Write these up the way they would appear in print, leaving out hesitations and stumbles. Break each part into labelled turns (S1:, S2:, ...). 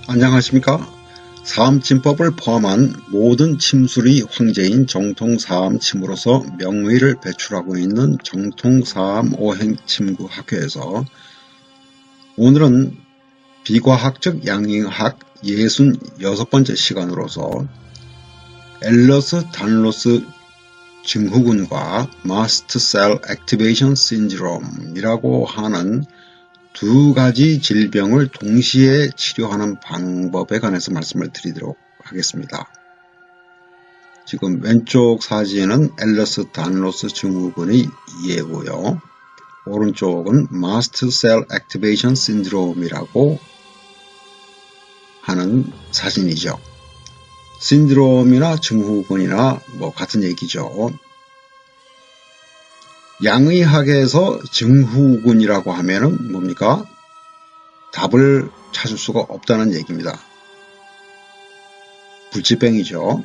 S1: 안녕하십니까? 사암침법을 포함한 모든 침술이 황제인 정통사암침으로서 명의를 배출하고 있는 정통사암오행침구학회에서 오늘은 비과학적 양의학 66번째 시간으로서 엘러스-다닐로스 증후군과 마스트셀 액티베이션 신드롬이라고 하는 두 가지 질병을 동시에 치료하는 방법에 관해서 말씀을 드리도록 하겠습니다. 지금 왼쪽 사진은 엘러스-다닐로스 증후군의 예고요. 오른쪽은 마스트셀 액티베이션 신드롬이라고 하는 사진이죠. 신드롬이나 증후군이나 같은 얘기죠. 양의학에서 증후군이라고 하면은 뭡니까? 답을 찾을 수가 없다는 얘기입니다. 불치병이죠.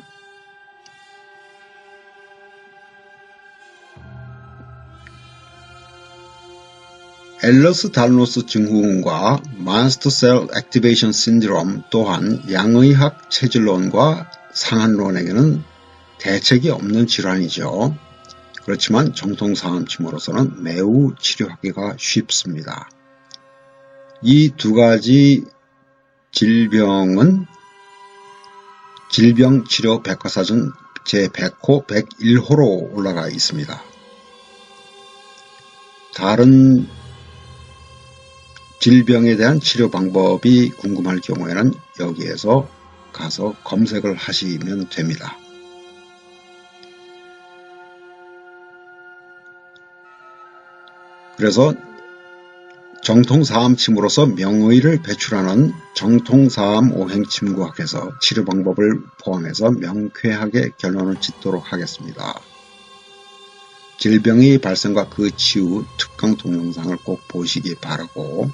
S1: 엘러스-다닐로스 증후군과 마스트셀 액티베이션 신드롬 또한 양의학 체질론과 상한론에게는 대책이 없는 질환이죠. 그렇지만 정통사암침으로서는 매우 치료하기가 쉽습니다. 이 두 가지 질병은 질병치료 백과사전 제100호, 101호로 올라가 있습니다. 다른 질병에 대한 치료 방법이 궁금할 경우에는 여기에서 가서 검색을 하시면 됩니다. 그래서 정통사암침으로서 명의를 배출하는 정통사암오행침구학에서 치료 방법을 포함해서 명쾌하게 결론을 짓도록 하겠습니다. 질병의 발생과 그 치유 특강 동영상을 꼭 보시기 바라고,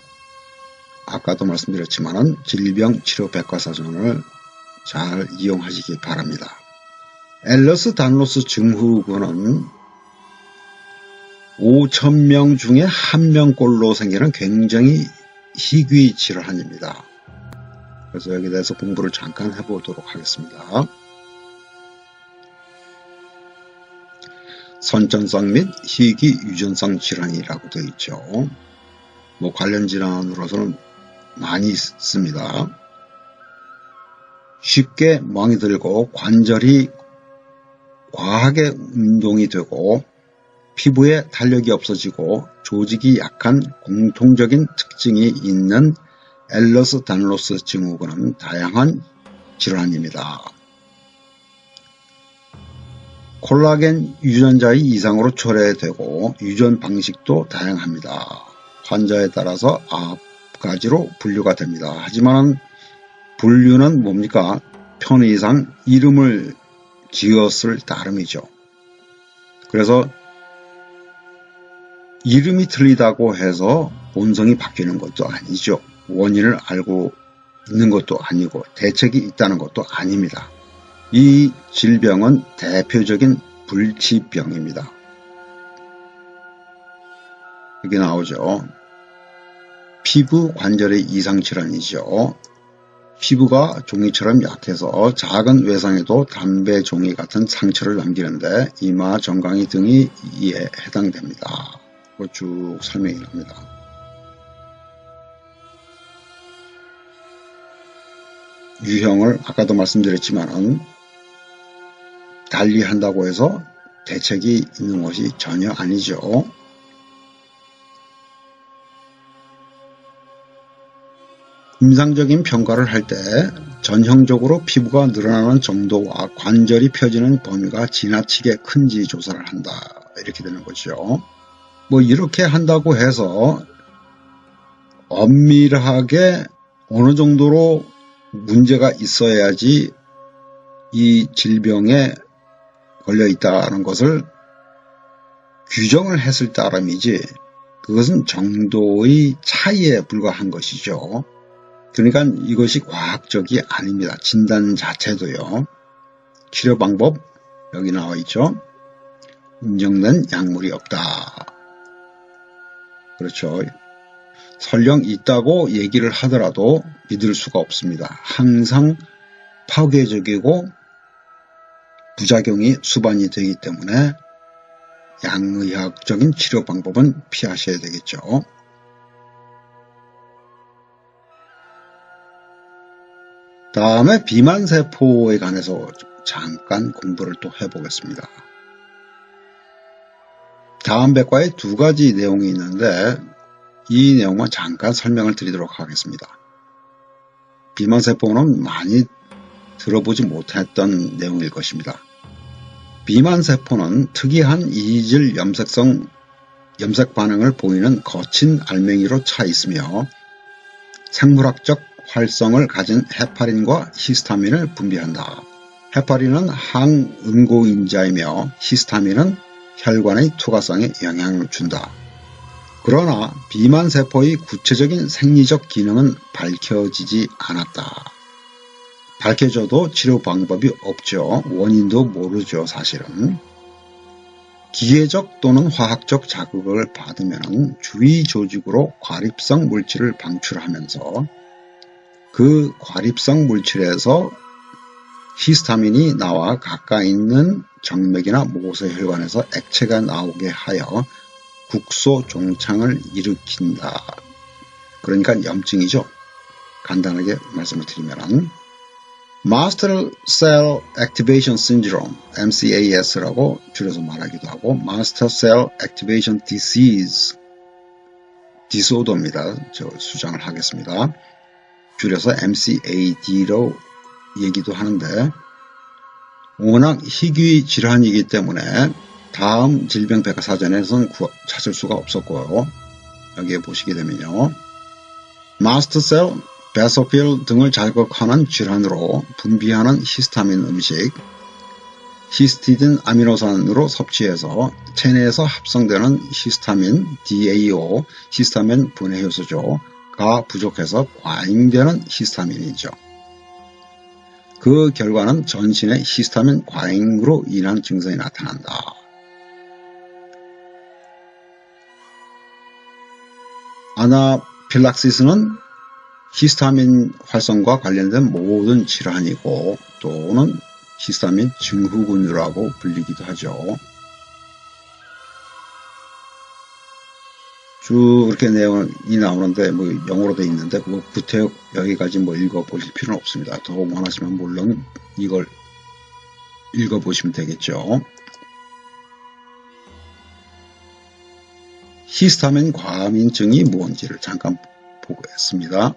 S1: 아까도 말씀드렸지만 질병치료 백과사전을 잘 이용하시기 바랍니다. 엘러스-다닐로스 증후군은 5,000명 중에 1명꼴로 생기는 굉장히 희귀 질환입니다. 그래서 여기에 대해서 공부를 잠깐 해보도록 하겠습니다. 선천성 및 희귀 유전성 질환이라고 되어 있죠. 관련 질환으로서는 많이 씁니다. 쉽게 멍이 들고 관절이 과하게 운동이 되고 피부에 탄력이 없어지고 조직이 약한 공통적인 특징이 있는 엘러스-다닐로스 증후군은 다양한 질환입니다. 콜라겐 유전자의 이상으로 초래되고 유전 방식도 다양합니다. 환자에 따라서 9가지로 분류가 됩니다. 하지만 분류는 뭡니까? 편의상 이름을 지었을 따름이죠. 그래서 이름이 틀리다고 해서 본성이 바뀌는 것도 아니죠. 원인을 알고 있는 것도 아니고 대책이 있다는 것도 아닙니다. 이 질병은 대표적인 불치병입니다. 여기 나오죠. 피부 관절의 이상 질환이죠. 피부가 종이처럼 약해서 작은 외상에도 담배 종이 같은 상처를 남기는데 이마, 정강이 등이 이에 해당됩니다. 쭉 설명이 납니다. 유형을 아까도 말씀드렸지만 달리 한다고 해서 대책이 있는 것이 전혀 아니죠. 임상적인 평가를 할 때 전형적으로 피부가 늘어나는 정도와 관절이 펴지는 범위가 지나치게 큰지 조사를 한다. 이렇게 되는 거죠. 이렇게 한다고 해서 엄밀하게 어느 정도로 문제가 있어야지 이 질병에 걸려 있다는 것을 규정을 했을 따름이지 그것은 정도의 차이에 불과한 것이죠. 그러니까 이것이 과학적이 아닙니다. 진단 자체도요. 치료 방법 여기 나와 있죠. 인정된 약물이 없다. 그렇죠. 설령 있다고 얘기를 하더라도 믿을 수가 없습니다. 항상 파괴적이고 부작용이 수반이 되기 때문에 양의학적인 치료 방법은 피하셔야 되겠죠. 다음에 비만세포에 관해서 잠깐 공부를 또 해보겠습니다. 다음 백과에 두 가지 내용이 있는데 이 내용만 잠깐 설명을 드리도록 하겠습니다. 비만세포는 많이 들어보지 못했던 내용일 것입니다. 비만세포는 특이한 이질 염색 반응을 보이는 거친 알맹이로 차 있으며 생물학적 활성을 가진 헤파린과 히스타민을 분비한다. 헤파린은 항응고인자이며 히스타민은 혈관의 투과성에 영향을 준다. 그러나 비만세포의 구체적인 생리적 기능은 밝혀지지 않았다. 밝혀져도 치료 방법이 없죠. 원인도 모르죠, 사실은. 기계적 또는 화학적 자극을 받으면 주위 조직으로 과립성 물질을 방출하면서 그 과립성 물질에서 히스타민이 나와 가까이 있는 정맥이나 모세혈관에서 액체가 나오게 하여 국소 종창을 일으킨다. 그러니까 염증이죠. 간단하게 말씀을 드리면 Master Cell Activation Syndrome, MCAS라고 줄여서 말하기도 하고 Master Cell Activation Disease, 디소더입니다. 저 수정을 하겠습니다. 줄여서 MCAD로 얘기도 하는데 워낙 희귀 질환이기 때문에 다음 질병백과사전에서는 찾을 수가 없었고요. 여기에 보시게 되면요. 마스트셀, 베소필 등을 자극하는 질환으로 분비하는 히스타민 음식, 히스티딘 아미노산으로 섭취해서 체내에서 합성되는 히스타민, DAO, 히스타민 분해 효소가 부족해서 과잉되는 히스타민이죠. 그 결과는 전신의 히스타민 과잉으로 인한 증상이 나타난다. 아나필락시스는 히스타민 활성과 관련된 모든 질환이고 또는 히스타민 증후군이라고 불리기도 하죠. 쭉 이렇게 내용이 나오는데 영어로 돼 있는데 구태여 여기까지 읽어보실 필요는 없습니다. 더 원하시면 물론 이걸 읽어보시면 되겠죠. 히스타민 과민증이 뭔지를 잠깐 보겠습니다.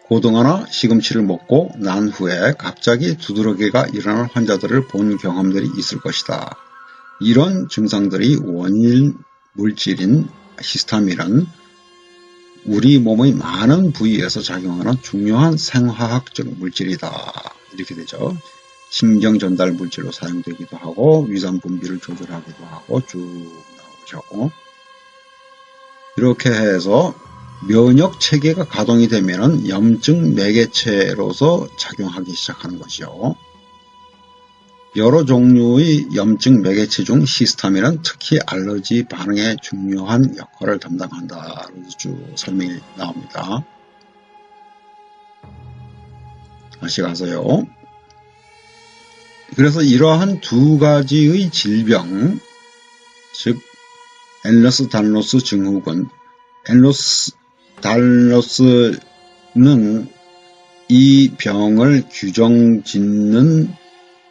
S1: 고등어나 시금치를 먹고 난 후에 갑자기 두드러기가 일어나는 환자들을 본 경험들이 있을 것이다. 이런 증상들이 원인 물질인 히스타민은 우리 몸의 많은 부위에서 작용하는 중요한 생화학적 물질이다. 이렇게 되죠. 신경 전달 물질로 사용되기도 하고 위산 분비를 조절하기도 하고 쭉 나오죠. 이렇게 해서 면역 체계가 가동이 되면 염증 매개체로서 작용하기 시작하는 거죠. 여러 종류의 염증 매개체 중 히스타민은 특히 알러지 반응에 중요한 역할을 담당한다. 쭉 설명이 나옵니다. 다시 가서요. 그래서 이러한 두 가지의 질병, 즉 엔러스-달러스 증후군, 엔러스-달러스는 이 병을 규정짓는,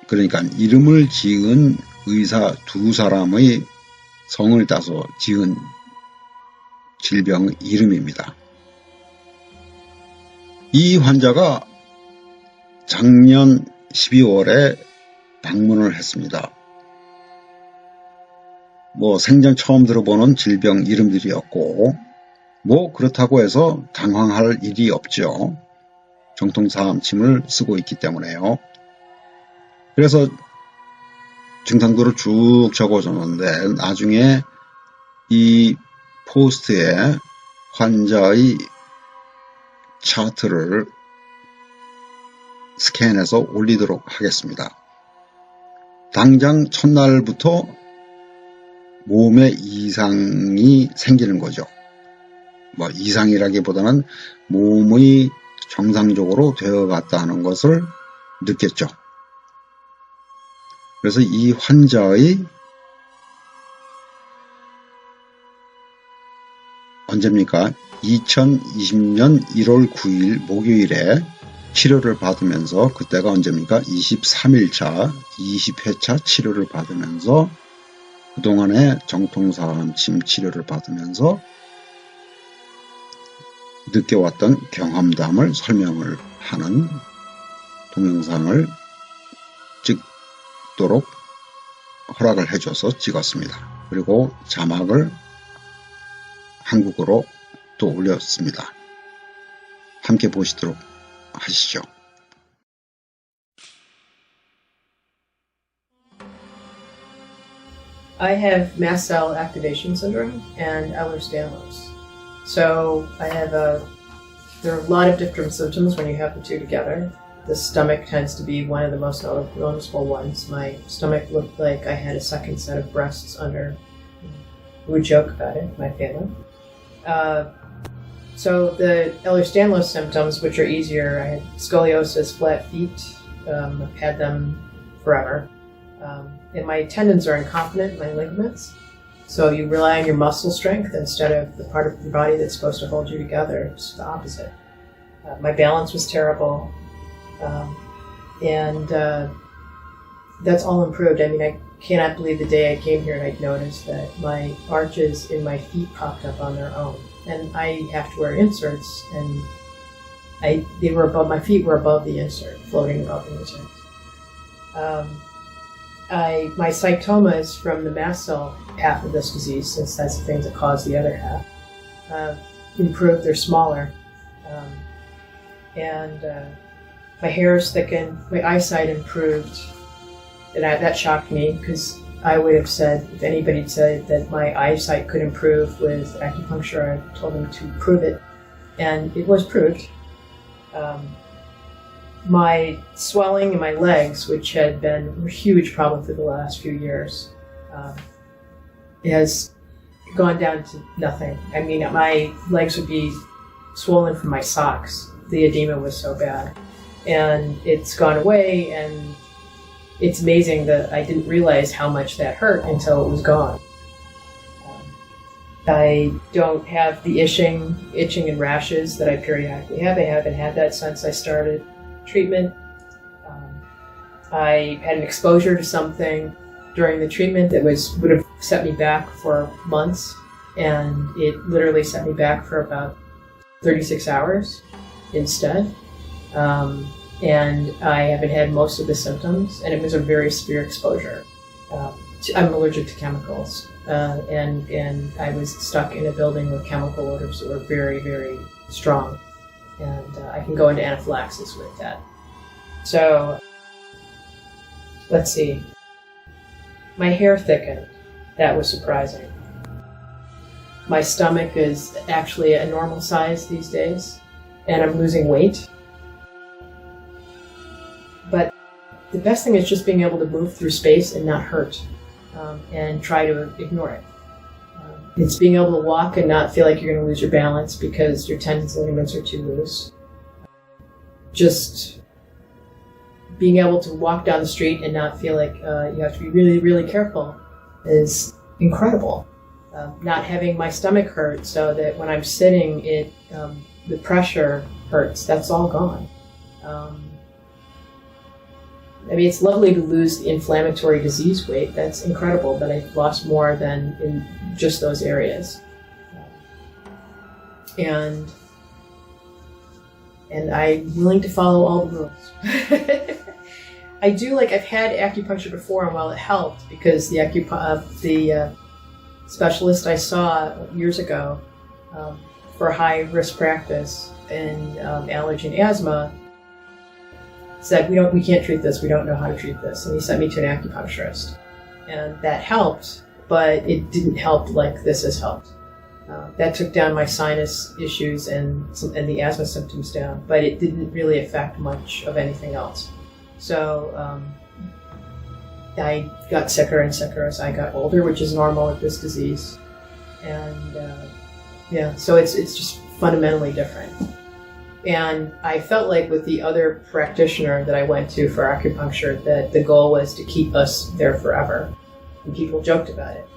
S1: 그러니까 이름을 지은 의사 두 사람의 성을 따서 지은 질병 이름입니다. 이 환자가 작년 12월에 방문을 했습니다. 생전 처음 들어보는 질병 이름들이었고 그렇다고 해서 당황할 일이 없죠. 정통사암침을 쓰고 있기 때문에요. 그래서 증상들을 쭉 적어줬는데 나중에 이 포스트에 환자의 차트를 스캔해서 올리도록 하겠습니다. 당장 첫날부터 몸에 이상이 생기는 거죠. 뭐 이상이라기보다는 몸이 정상적으로 되어갔다는 것을 느꼈죠. 그래서 이 환자의 언제입니까? 2020년 1월 9일 목요일에 치료를 받으면서, 그때가 언제입니까? 23일차 20회차 치료를 받으면서, 그동안의 정통사암침 치료를 받으면서 느껴왔던 경험담을 설명을 하는 동영상을 찍도록 허락을 해줘서 찍었습니다. 그리고 자막을 한국어로 또 올렸습니다. 함께 보시도록 하시죠.
S2: I have mast cell activation syndrome and Ehlers-Danlos. So there are a lot of different symptoms when you have the two together. The stomach tends to be one of the most noticeable ones. My stomach looked like I had a second set of breasts under. We would joke about it, my family. So the Ehlers-Danlos symptoms, which are easier, I had scoliosis, flat feet. I've had them forever. And my tendons are incontinent, my ligaments. So you rely on your muscle strength instead of the part of your body that's supposed to hold you together. It's the opposite. My balance was terrible. And that's all improved. I mean, I cannot believe the day I came here and I'd noticed that my arches in my feet popped up on their own. And I have to wear inserts, and they were above, my feet were above the insert, floating above the inserts. My cytoma is from the mast cell half of this disease, since that's the things that cause the other half. Improved, they're smaller. And my hair is thickened, my eyesight improved. And that shocked me, because I would have said, if anybody had said that my eyesight could improve with acupuncture, I told them to prove it. And it was proved. My swelling in my legs, which had been a huge problem for the last few years, has gone down to nothing. I mean, my legs would be swollen from my socks. The edema was so bad. And it's gone away, and it's amazing that I didn't realize how much that hurt until it was gone. I don't have the itching and rashes that I periodically have. I haven't had that since I started treatment. I had an exposure to something during the treatment that would have set me back for months, and it literally set me back for about 36 hours instead. And I haven't had most of the symptoms, and it was a very severe exposure. I'm allergic to chemicals, and I was stuck in a building with chemical odors that were very, very strong, and I can go into anaphylaxis with that. So, let's see. My hair thickened. That was surprising. My stomach is actually a normal size these days, and I'm losing weight. But the best thing is just being able to move through space and not hurt, and try to ignore it. It's being able to walk and not feel like you're going to lose your balance because your tendons and ligaments are too loose. Just being able to walk down the street and not feel like you have to be really, really careful is incredible. Not having my stomach hurt so that when I'm sitting, the pressure hurts. That's all gone. I mean, it's lovely to lose the inflammatory disease weight. That's incredible, but I've lost more than in just those areas. And I'm willing to follow all the rules. I've had acupuncture before, and while it helped, because the specialist I saw years ago for high-risk practice in allergy and asthma said, we can't treat this, we don't know how to treat this. And he sent me to an acupuncturist. And that helped, but it didn't help like this has helped. That took down my sinus issues and the asthma symptoms down, but it didn't really affect much of anything else. So I got sicker and sicker as I got older, which is normal with this disease. And Yeah, so it's just fundamentally different. And I felt like with the other practitioner that I went to for acupuncture that the goal was to keep us there forever. And people joked about it.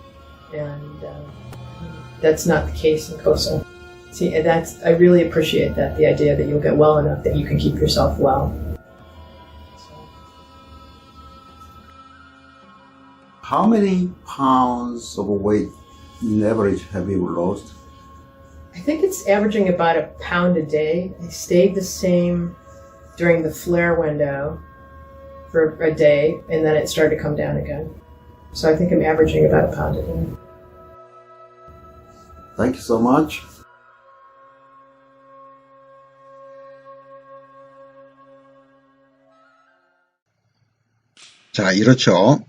S2: And that's not the case in Koso. See, I really appreciate that, the idea that you'll get well enough that you can keep yourself well.
S3: How many pounds of weight in average have you lost?
S2: I think it's averaging about 1 pound a day. I stayed the same during the flare window for a day, and then it started to come down again. So I think I'm averaging about 1 pound a day.
S3: Thank you so much.
S1: 자, 이렇죠.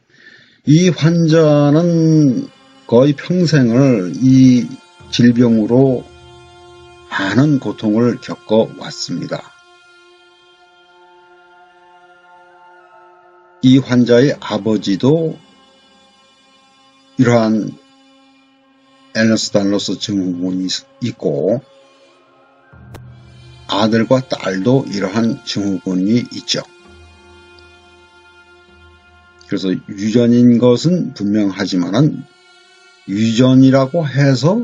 S1: 이 환자는 거의 평생을 이 질병으로 많은 고통을 겪어왔습니다. 이 환자의 아버지도 이러한 에너스달로스 증후군이 있고 아들과 딸도 이러한 증후군이 있죠. 그래서 유전인 것은 분명하지만은 유전이라고 해서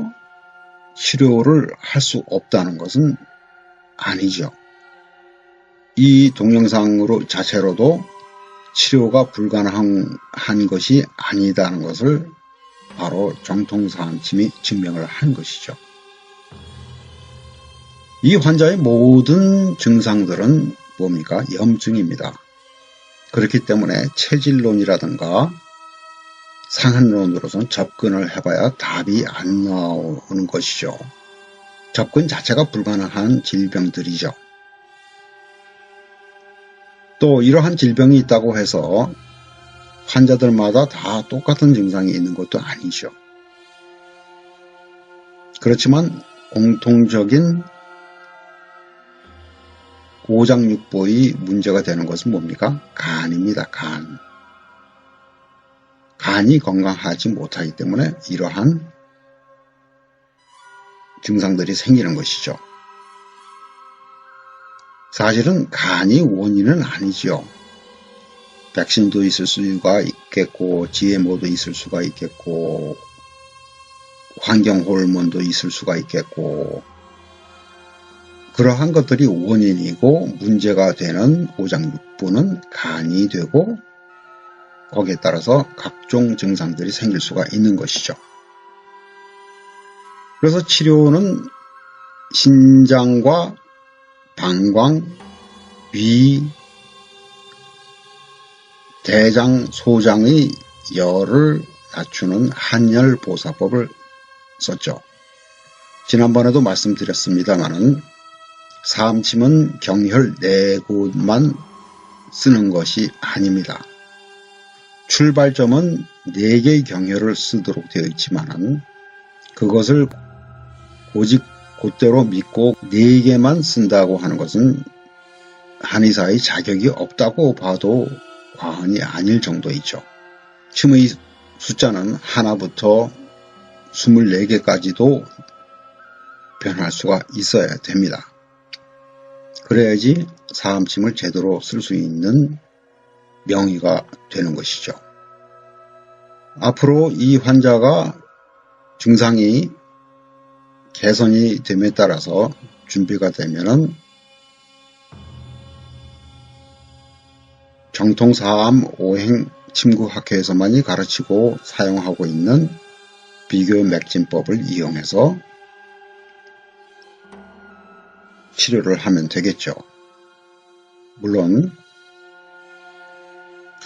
S1: 치료를 할 수 없다는 것은 아니죠. 이 동영상으로 자체로도 치료가 불가능한 것이 아니다는 것을 바로 정통사암침이 증명을 한 것이죠. 이 환자의 모든 증상들은 뭡니까? 염증입니다. 그렇기 때문에 체질론이라든가 상한론으로서는 접근을 해봐야 답이 안 나오는 것이죠. 접근 자체가 불가능한 질병들이죠. 또 이러한 질병이 있다고 해서 환자들마다 다 똑같은 증상이 있는 것도 아니죠. 그렇지만 공통적인 오장육부의 문제가 되는 것은 뭡니까? 간입니다. 간. 간이 건강하지 못하기 때문에 이러한 증상들이 생기는 것이죠. 사실은 간이 원인은 아니죠. 백신도 있을 수가 있겠고 GMO도 있을 수가 있겠고 환경 호르몬도 있을 수가 있겠고 그러한 것들이 원인이고 문제가 되는 오장육부는 간이 되고 거기에 따라서 각종 증상들이 생길 수가 있는 것이죠. 그래서 치료는 신장과 방광, 위, 대장, 소장의 열을 낮추는 한열보사법을 썼죠. 지난번에도 말씀드렸습니다마는 사암침은 경혈 4곳만 쓰는 것이 아닙니다. 출발점은 4개의 경혈을 쓰도록 되어 있지만 그것을 오직 그대로 믿고 4개만 쓴다고 하는 것은 한의사의 자격이 없다고 봐도 과언이 아닐 정도이죠. 침의 숫자는 하나부터 24개까지도 변할 수가 있어야 됩니다. 그래야지 사암침을 제대로 쓸 수 있는 명의가 되는 것이죠. 앞으로 이 환자가 증상이 개선이 됨에 따라서 준비가 되면은 정통사암 오행 침구학회에서만이 가르치고 사용하고 있는 비교맥진법을 이용해서 치료를 하면 되겠죠. 물론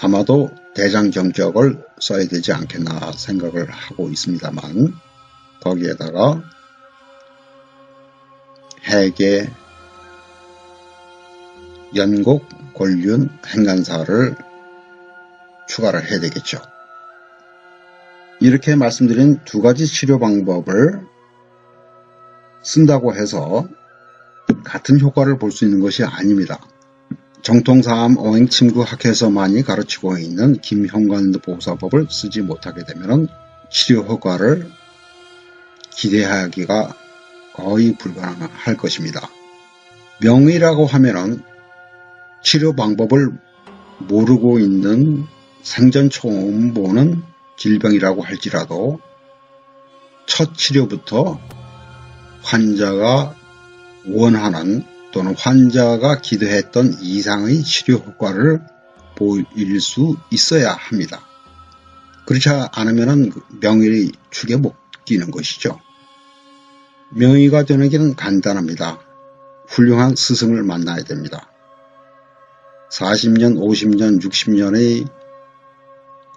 S1: 아마도 대장경적을 써야 되지 않겠나 생각을 하고 있습니다만 거기에다가 해계, 연곡, 골륜, 행간사를 추가를 해야 되겠죠. 이렇게 말씀드린 2가지 치료 방법을 쓴다고 해서 같은 효과를 볼 수 있는 것이 아닙니다. 정통사암 오행침구학회에서만이 가르치고 있는 김형관보사법을 쓰지 못하게 되면 치료 효과를 기대하기가 거의 불가능할 것입니다. 명의라고 하면은 치료 방법을 모르고 있는 생전 처음 보는 질병이라고 할지라도 첫 치료부터 환자가 원하는 또는 환자가 기대했던 이상의 치료 효과를 보일 수 있어야 합니다. 그렇지 않으면 명의 축에 못 끼는 것이죠. 명의가 되는 길은 간단합니다. 훌륭한 스승을 만나야 됩니다. 40년, 50년, 60년의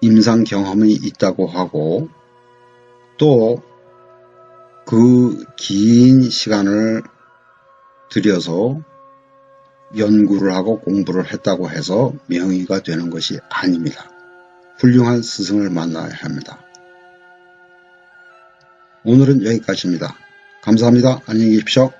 S1: 임상 경험이 있다고 하고 또 그 긴 시간을 들여서 연구를 하고 공부를 했다고 해서 명의가 되는 것이 아닙니다. 훌륭한 스승을 만나야 합니다. 오늘은 여기까지입니다. 감사합니다. 안녕히 계십시오.